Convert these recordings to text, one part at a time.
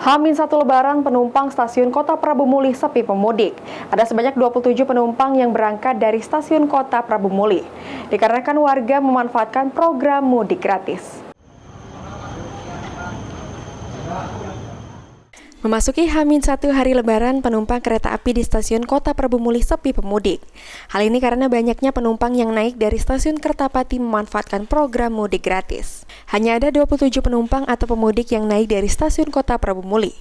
H-1 Lebaran penumpang stasiun Kota Prabu Muli sepi pemudik. Ada sebanyak 27 penumpang yang berangkat dari stasiun Kota Prabu Muli. Dikarenakan warga memanfaatkan program mudik gratis. Memasuki H-1 hari Lebaran, penumpang kereta api di stasiun Kota Prabu Muli sepi pemudik. Hal ini karena banyaknya penumpang yang naik dari stasiun Kertapati memanfaatkan program mudik gratis. Hanya ada 27 penumpang atau pemudik yang naik dari stasiun Kota Prabu Muli.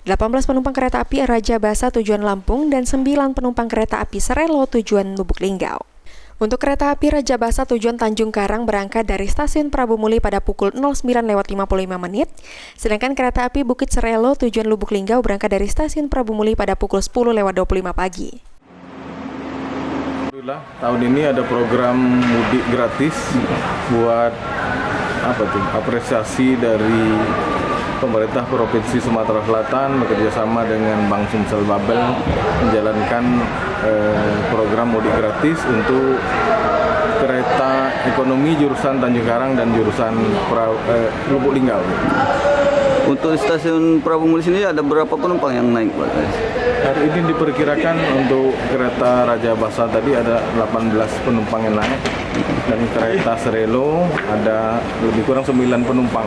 18 penumpang kereta api Raja Basa tujuan Lampung dan 9 penumpang kereta api Serelo tujuan Lubuk Linggau. Untuk kereta api Raja Basa tujuan Tanjung Karang berangkat dari stasiun Prabu Muli pada pukul 09.55 menit, sedangkan kereta api Bukit Serelo tujuan Lubuk Linggau berangkat dari stasiun Prabu Muli pada pukul 10.25 pagi. Alhamdulillah, tahun ini ada program mudik gratis buat apresiasi dari pemerintah Provinsi Sumatera Selatan bekerjasama dengan Bank Sumsel Babel menjalankan program mudik gratis untuk kereta ekonomi jurusan Tanjung Karang dan jurusan Lubuk Linggau. Untuk stasiun Prabu Muli sini ada berapa penumpang yang naik, Pak? Hari ini diperkirakan untuk kereta Raja Basa tadi ada 18 penumpang yang naik, dan kereta Serelo ada lebih kurang 9 penumpang.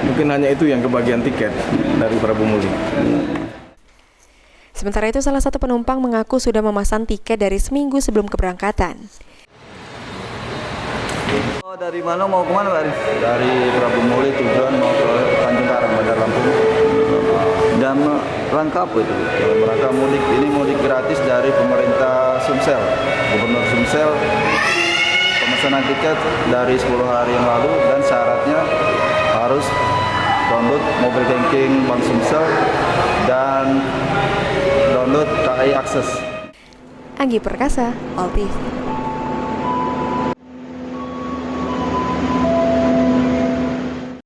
Mungkin hanya itu yang kebagian tiket dari Prabu Muli. Sementara itu, salah satu penumpang mengaku sudah memesan tiket dari seminggu sebelum keberangkatan. Oh, dari mana mau kemana, Pak? Dari Prabu Muli tujuan mau ke Tanjung Karang, Bandar Lampung. Dan rangka apa itu? Dalam rangka mudik, ini mudik gratis dari pemerintah Sumsel, Gubernur Sumsel. Pemesanan tiket dari 10 hari yang lalu dan syaratnya harus download mobile banking Bank Sumsel dan download KAI Akses. Anggi Perkasa, ALTV.